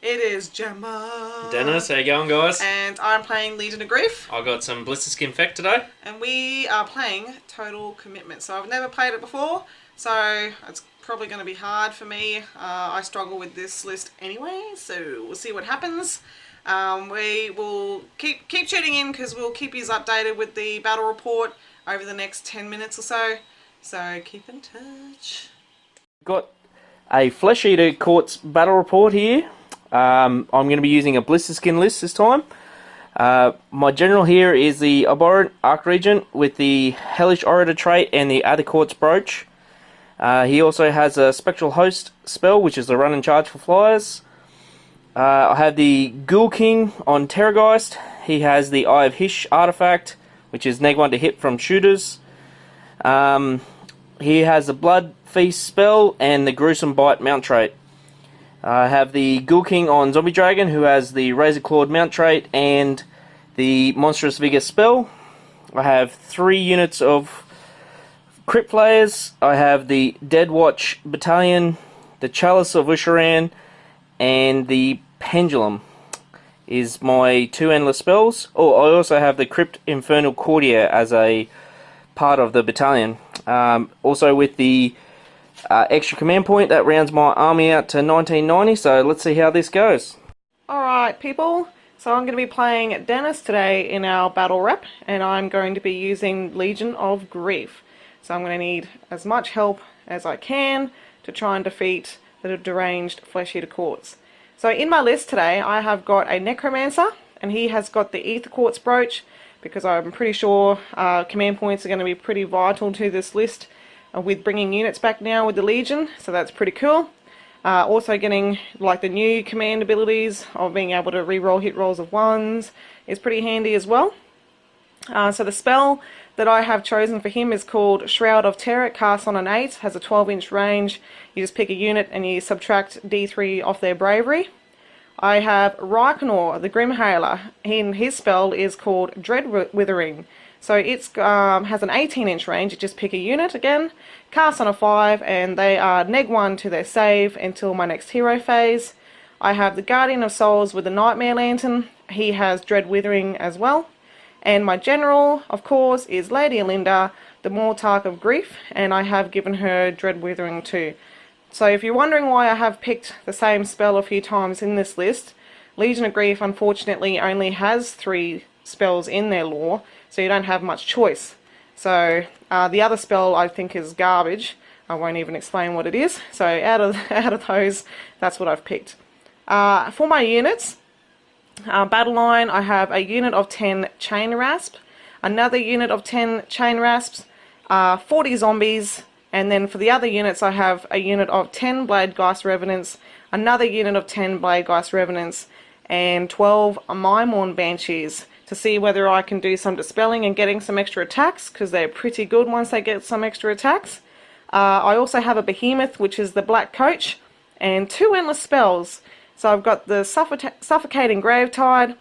It is Gemma. Dennis, how you going, guys? And I'm playing Legion of Grief. I got some Blisterskin Feck today. And we are playing Total Commitment. So I've never played it before, so it's probably going to be hard for me. I struggle with this list anyway, so we'll see what happens. We will keep tuning in because we'll keep you updated with the battle report over the next 10 minutes or so. So keep in touch. Got a Flesh Eater Courts battle report here. I'm going to be using a Blisterskin list this time. My general here is the Abhorrent Archregent with the Hellish Orator trait and the Aether Quartz Brooch. He also has a Spectral Host spell, which is the run and charge for flyers. I have the Ghoul King on Terrorgeist. He has the Eye of Hish artifact, which is neg 1 to hit from shooters. He has the Blood Feast spell and the Gruesome Bite mount trait. I have the Ghoul King on Zombie Dragon, who has the Razor Clawed mount trait and the Monstrous Vigor spell. I have 3 units of Crypt Players. I have the Dead Watch Battalion, the Chalice of Usharan, and the Pendulum is my 2 endless spells. Oh, I also have the Crypt Infernal Courtier as a part of the battalion. Also with the extra command point, that rounds my army out to 1990, so let's see how this goes. Alright people, so I'm going to be playing Dennis today in our battle rep, and I'm going to be using Legion of Grief. So I'm going to need as much help as I can to try and defeat the deranged Flesh Eater Courts. So in my list today I have got a Necromancer, and he has got the Aether Quartz Brooch, because I'm pretty sure command points are going to be pretty vital to this list with bringing units back now with the Legion, so that's pretty cool. Also getting like the new command abilities of being able to reroll hit rolls of 1s is pretty handy as well. So the spell that I have chosen for him is called Shroud of Terror. It casts on an 8, has a 12-inch range. You just pick a unit and you subtract D3 off their bravery. I have Rykonor, the Grimhailer. His spell is called Dread Withering. So it has an 18-inch range. You just pick a unit again, cast on a 5, and they are neg 1 to their save until my next hero phase. I have the Guardian of Souls with the Nightmare Lantern. He has Dread Withering as well. And my general, of course, is Lady Alinda, the Mortarch of Grief, and I have given her Dread Withering too. So if you're wondering why I have picked the same spell a few times in this list, Legion of Grief unfortunately only has 3 spells in their lore, so you don't have much choice. So the other spell I think is garbage. I won't even explain what it is. So out of those, that's what I've picked. For my units, battle line, I have a unit of 10 Chain Rasp, another unit of 10 Chain Rasps, 40 zombies, and then for the other units I have a unit of 10 Bladegeist Revenants, another unit of 10 Bladegeist Revenants, and 12 Maimorn Banshees, to see whether I can do some dispelling and getting some extra attacks, because they're pretty good once they get some extra attacks. I also have a Behemoth, which is the Black Coach, and 2 endless spells. So I've got the Suffocating Gravetide.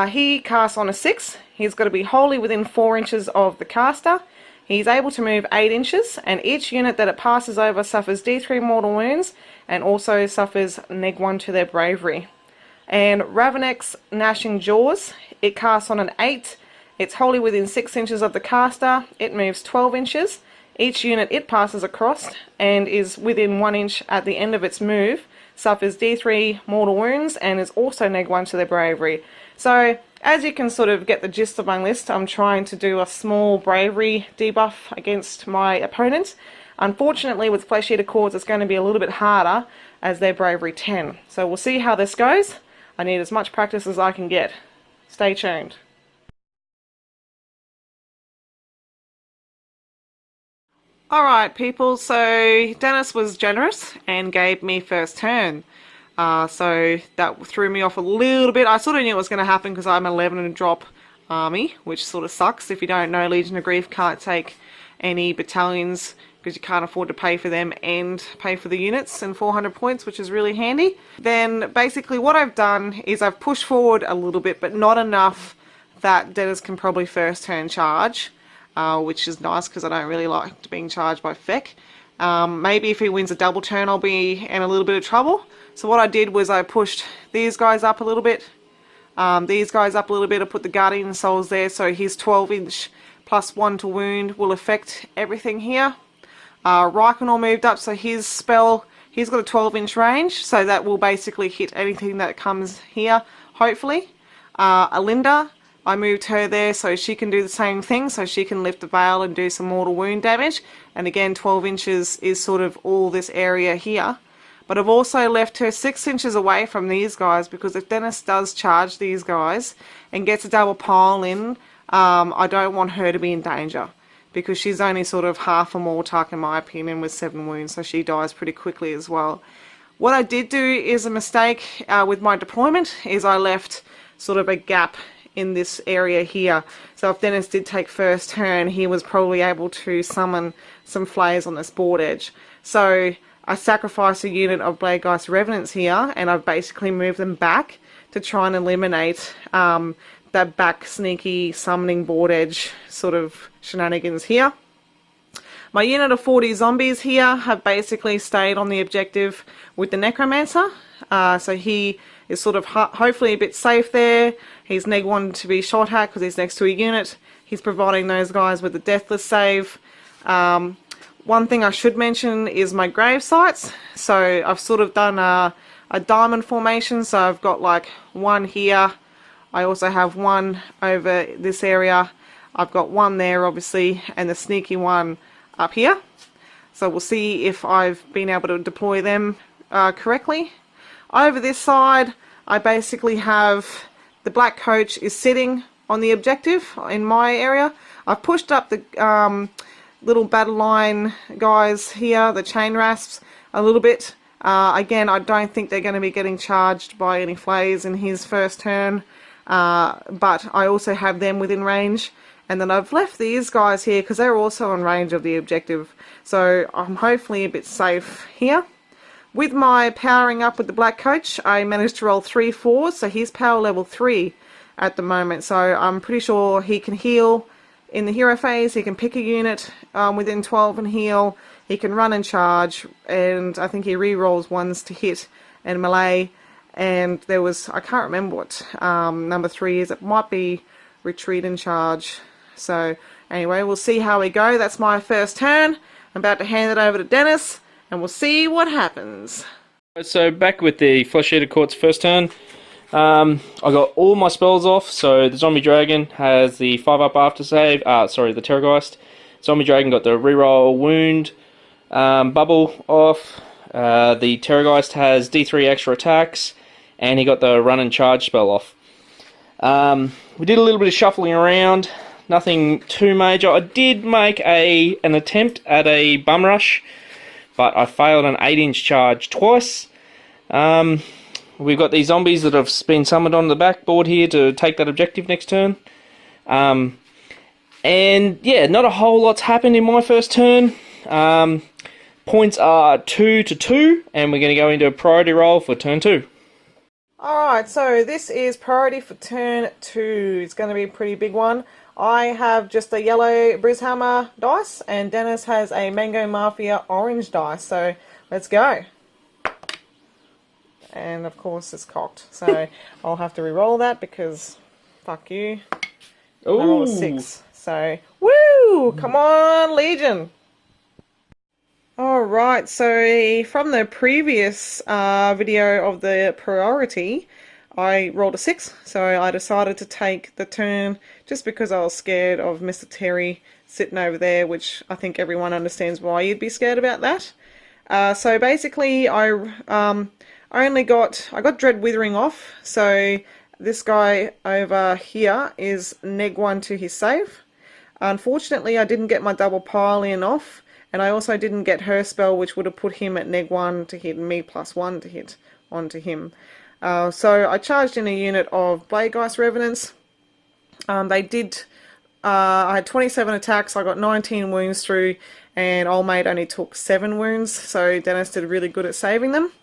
He casts on a 6. He's got to be wholly within 4 inches of the caster. He's able to move 8 inches, and each unit that it passes over suffers D3 mortal wounds, and also suffers neg 1 to their bravery. And Ravenek's Gnashing Jaws, it casts on an 8, it's wholly within 6 inches of the caster, it moves 12 inches, each unit it passes across and is within 1 inch at the end of its move, suffers D3 mortal wounds and is also neg 1 to their bravery. So as you can sort of get the gist of my list, I'm trying to do a small bravery debuff against my opponent. Unfortunately with Flesh Eater Courts it's going to be a little bit harder as they're bravery 10. So we'll see how this goes. I need as much practice as I can get. Stay tuned. Alright people, so Dennis was generous and gave me first turn. So that threw me off a little bit. I sort of knew it was going to happen because I'm 11 and drop army, which sort of sucks. If you don't know, Legion of Grief can't take any battalions because you can't afford to pay for them and pay for the units and 400 points, which is really handy. Then basically what I've done is I've pushed forward a little bit, but not enough that Dennis can probably first turn charge, which is nice because I don't really like being charged by Feck. Maybe if he wins a double turn I'll be in a little bit of trouble, So what I did was I pushed these guys up a little bit, these guys up a little bit. I put the Guardian Souls there, so his 12-inch plus 1 to wound will affect everything here. Reikenor moved up, so his spell, he's got a 12-inch range, so that will basically hit anything that comes here, hopefully. Alinda, I moved her there so she can do the same thing, so she can lift the veil and do some mortal wound damage. And again, 12 inches is sort of all this area here. But I've also left her 6 inches away from these guys, because if Dennis does charge these guys and gets a double pile in, I don't want her to be in danger, because she's only sort of half a Mortarch in my opinion with 7 wounds, so she dies pretty quickly as well. What I did do is a mistake with my deployment, is I left sort of a gap in this area here. So if Dennis did take first turn, he was probably able to summon some flayers on this board edge. So I sacrificed a unit of Bladegeist Revenants here, and I've basically moved them back to try and eliminate that back sneaky summoning board edge sort of shenanigans here. My unit of 40 zombies here have basically stayed on the objective with the Necromancer. So he is sort of hopefully a bit safe there. He's neg 1 to be shot at because he's next to a unit. He's providing those guys with a Deathless save. One thing I should mention is my grave sites. So I've sort of done a diamond formation. So I've got like one here. I also have one over this area. I've got one there obviously, and the sneaky one up here. So we'll see if I've been able to deploy them correctly. Over this side, I basically have the Black Coach is sitting on the objective in my area. I've pushed up the little battle line guys here, the Chain Rasps, a little bit. Again, I don't think they're going to be getting charged by any flays in his first turn, but I also have them within range. And then I've left these guys here because they're also in range of the objective, so I'm hopefully a bit safe here. With my powering up with the Black Coach, I managed to roll 3 4s, so he's power level 3 at the moment. So I'm pretty sure he can heal in the hero phase, he can pick a unit within 12 and heal, he can run and charge, and I think he re-rolls 1s to hit and melee. And there was, I can't remember what number 3 is, it might be retreat and charge. So anyway, we'll see how we go. That's my first turn. I'm about to hand it over to Dennis, and we'll see what happens. So back with the Flesh Eater Court's first turn. I got all my spells off. So the Zombie Dragon has the 5-up after save. The Terrorgeist. Zombie Dragon got the reroll wound bubble off. The Terrorgeist has D3 extra attacks, and he got the run and charge spell off. We did a little bit of shuffling around. Nothing too major. I did make an attempt at a bum rush, but I failed an 8-inch charge twice. We've got these zombies that have been summoned on the backboard here to take that objective next turn. And yeah, not a whole lot's happened in my first turn. Points are 2 to 2, and we're going to go into a priority roll for turn 2. Alright, so this is priority for turn 2. It's going to be a pretty big one. I have just a yellow Brishammer dice, and Dennis has a Mango Mafia orange dice, so let's go. And of course it's cocked, so I'll have to re-roll that because fuck you. Ooh. I rolled a 6, so woo! Come on, Legion! Alright, so from the previous video of the priority, I rolled a 6, so I decided to take the turn just because I was scared of Mr. Terry sitting over there, which I think everyone understands why you'd be scared about that. So basically I got Dread Withering off, so this guy over here is neg 1 to his save. Unfortunately I didn't get my double pile in off, and I also didn't get her spell, which would have put him at neg 1 to hit and me +1 to hit onto him. So I charged in a unit of Bladegeist Revenants. I had 27 attacks, I got 19 wounds through, and Old Mate only took 7 wounds, so Dennis did really good at saving them.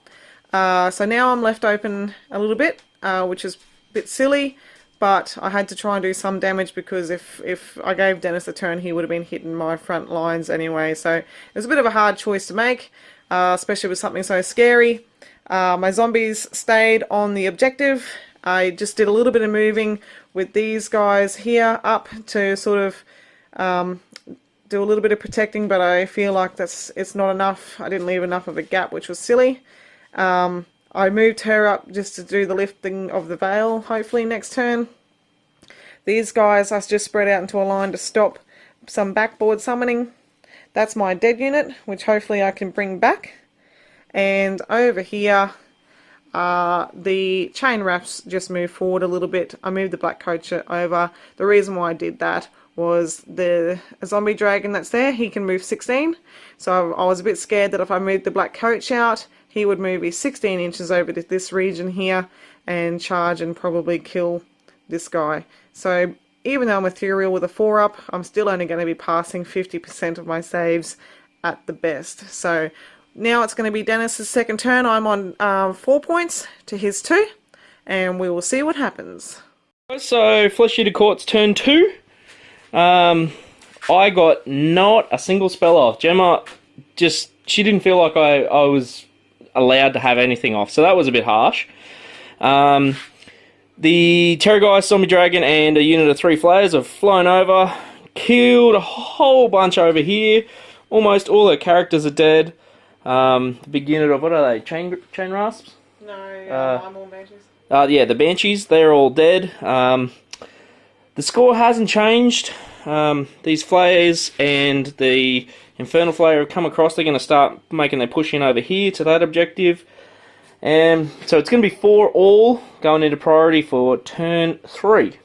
So now I'm left open a little bit, which is a bit silly, but I had to try and do some damage because if I gave Dennis a turn, he would have been hitting my front lines anyway. So it was a bit of a hard choice to make, especially with something so scary. My zombies stayed on the objective. I just did a little bit of moving with these guys here up to sort of do a little bit of protecting, but I feel like it's not enough. I didn't leave enough of a gap, which was silly. I moved her up just to do the lifting of the veil, hopefully next turn. These guys I just spread out into a line to stop some backboard summoning. That's my dead unit, which hopefully I can bring back. And over here, the chain wraps just moved forward a little bit. I moved the black coach over. The reason why I did that was the zombie dragon that's there, he can move 16. So I was a bit scared that if I moved the black coach out, he would move his 16 inches over to this region here and charge and probably kill this guy. So even though I'm ethereal with a 4-up, I'm still only going to be passing 50% of my saves at the best. So now it's going to be Dennis's second turn. I'm on 4 points to his 2, and we will see what happens. So, Flesh Eater Court's turn 2. I got not a single spell off. Gemma she didn't feel like I was allowed to have anything off, so that was a bit harsh. The Terrorgeist, Zombie Dragon, and a unit of 3 flayers have flown over, killed a whole bunch over here. Almost all their characters are dead. The big unit of, what are they, chain rasps? No, I'm all banshees. Yeah, the Banshees, they're all dead. The score hasn't changed. These flayers and the Infernal Flayer have come across. They're going to start making their push in over here to that objective. And so it's going to be 4 all going into priority for turn 3.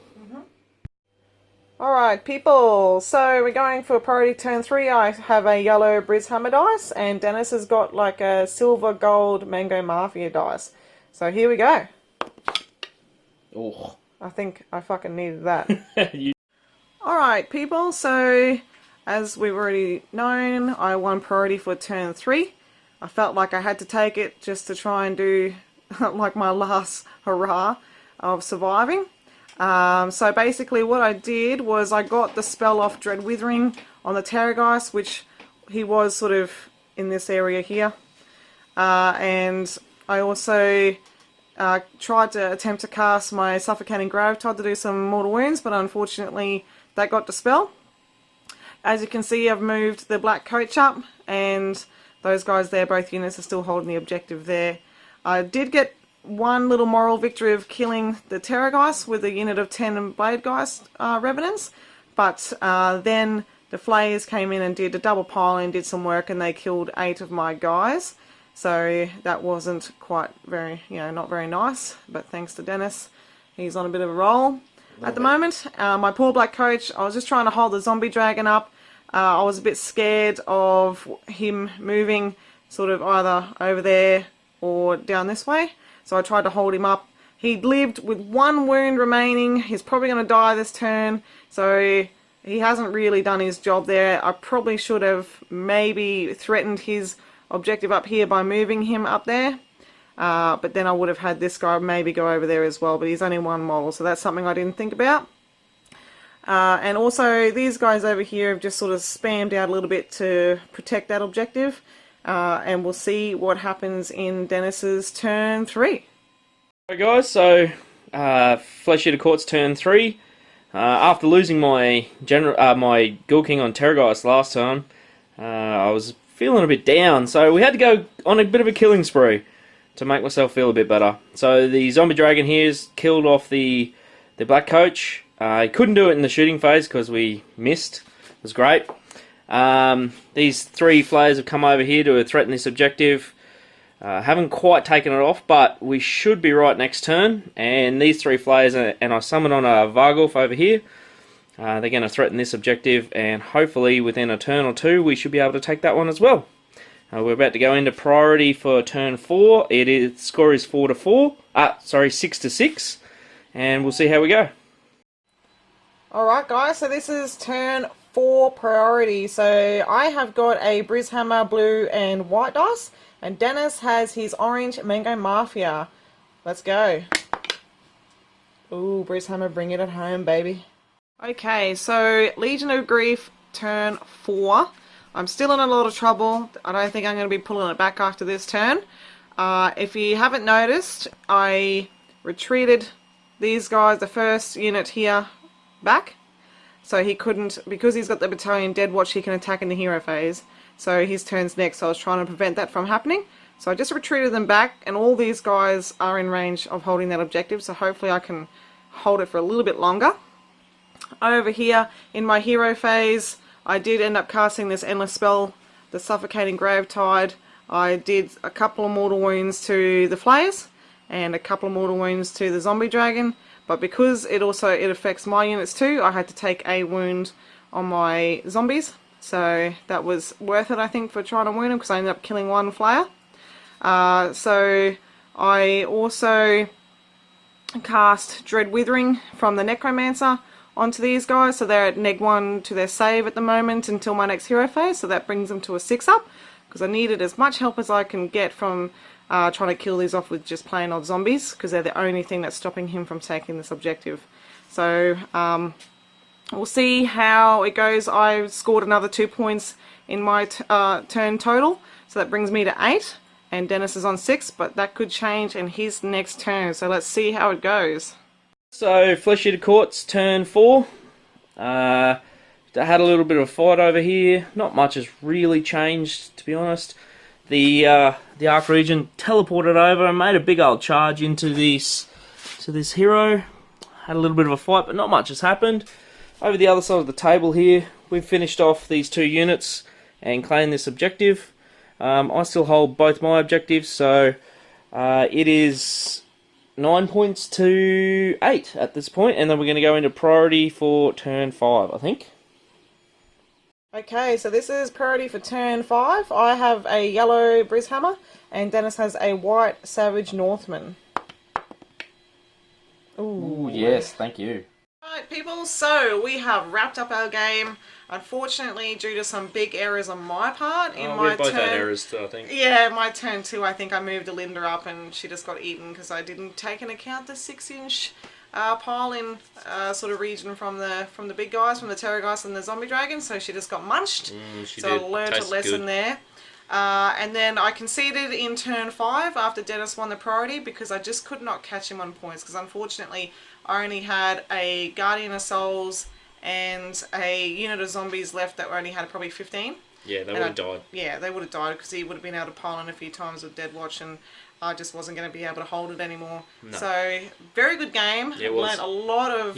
Alright people, so we're going for priority turn 3. I have a yellow Brishammer dice, and Dennis has got like a silver gold Mango Mafia dice. So here we go. Oh. I think I fucking needed that. Alright people, so as we've already known, I won priority for turn 3. I felt like I had to take it just to try and do like my last hurrah of surviving. So basically what I did was I got the spell off Dread Withering on the Terrorgeist, which he was sort of in this area here. And I also tried to attempt to cast my Suffocating Graviton to do some mortal wounds, but unfortunately that got dispelled. As you can see, I've moved the black coach up, and those guys there, both units, are still holding the objective there. I did get one little moral victory of killing the Terrorgeist with a unit of 10 Bladegeist Revenants, but then the Flayers came in and did a double pile and did some work, and they killed 8 of my guys. So that wasn't quite very, not very nice, but thanks to Dennis, he's on a bit of a roll at the moment. My poor black coach, I was just trying to hold the zombie dragon up. I was a bit scared of him moving sort of either over there or down this way, so I tried to hold him up. He lived with 1 wound remaining. He's probably going to die this turn, so he hasn't really done his job there. I probably should have maybe threatened his objective up here by moving him up there, but then I would have had this guy maybe go over there as well, but he's only 1 model, so that's something I didn't think about. And also these guys over here have just sort of spammed out a little bit to protect that objective, and we'll see what happens in Dennis's turn 3. Alright guys, so Flesh Eater Court's turn 3. After losing my my Ghoul King on Terrorgeist last time, I was feeling a bit down, so we had to go on a bit of a killing spree to make myself feel a bit better. So the Zombie Dragon here's killed off the black coach. I couldn't do it in the shooting phase because we missed. It was great. These 3 flayers have come over here to threaten this objective. Haven't quite taken it off, but we should be right next turn. And these 3 flayers, and I summon on a Vargulf over here. They're going to threaten this objective, and hopefully within a turn or 2 we should be able to take that one as well. We're about to go into priority for turn 4. Score is 6 to 6, and we'll see how we go. Alright guys, so this is turn 4 priority. So I have got a Brishammer blue and white dice, and Dennis has his orange Mango Mafia. Let's go. Ooh, Brishammer, bring it at home, baby. Okay, so Legion of Grief, turn 4. I'm still in a lot of trouble. I don't think I'm going to be pulling it back after this turn. If you haven't noticed, I retreated these guys, the first unit here, back. So he couldn't, because he's got the battalion dead watch, he can attack in the hero phase. So his turn's next, so I was trying to prevent that from happening. So I just retreated them back, and all these guys are in range of holding that objective, so hopefully I can hold it for a little bit longer. Over here, in my hero phase, I did end up casting this endless spell, the Suffocating Gravetide. I did a couple of mortal wounds to the Flayers, and a couple of mortal wounds to the Zombie Dragon, but because it affects my units too, I had to take a wound on my zombies. So that was worth it, I think, for trying to wound them, because I ended up killing one Flayer. So I also cast Dread Withering from the Necromancer onto these guys, so they're at -1 to their save at the moment until my next hero phase, so that brings them to a 6-up, because I needed as much help as I can get from trying to kill these off with just plain old zombies, because they're the only thing that's stopping him from taking this objective. So we'll see how it goes. I scored another 2 points in my turn total, so that brings me to 8, and Dennis is on 6, but that could change in his next turn, so let's see how it goes. So, Flesh Eater Courts, turn 4. I had a little bit of a fight over here. Not much has really changed, to be honest. The Arc Region teleported over and made a big old charge into this hero. Had a little bit of a fight, but not much has happened. Over the other side of the table here, we've finished off these 2 units and claimed this objective. I still hold both my objectives, so it is 9 points to 8 at this point, and then we're going to go into priority for turn 5, I think. Okay, so this is priority for turn 5. I have a yellow Brishammer, and Dennis has a white Savage Northman. Ooh, yes, thank you. Alright people, so we have wrapped up our game. Unfortunately, due to some big errors on my part in my we both turn. had errors too, I think. Yeah, my turn 2, I think I moved Alinda up and she just got eaten because I didn't take into account the 6-inch pile in sort of region from the big guys, from the Terrorgeist and the Zombie Dragon, so she just got munched. So I learned a lesson there. And then I conceded in turn 5 after Dennis won the priority because I just could not catch him on points, because unfortunately I only had a Guardian of Souls and a unit of zombies left that only had probably 15. Yeah, they would have died. Yeah, they would have died because he would have been able to pile in a few times with Dead Watch, and I just wasn't going to be able to hold it anymore. No. So, very good game. Yeah, it was. Learned a lot of...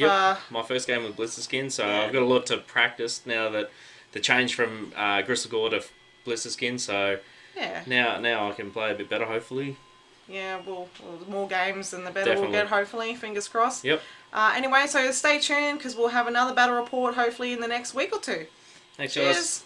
my first game with Blisterskin, so yeah. I've got a lot to practice now that the change from Gristlegore to Blisterskin, so yeah. Now I can play a bit better, hopefully. Yeah, well the more games, then the better we'll get, hopefully. Fingers crossed. Yep. Anyway, so stay tuned because we'll have another battle report hopefully in the next week or 2. Thanks, Cheers. guys.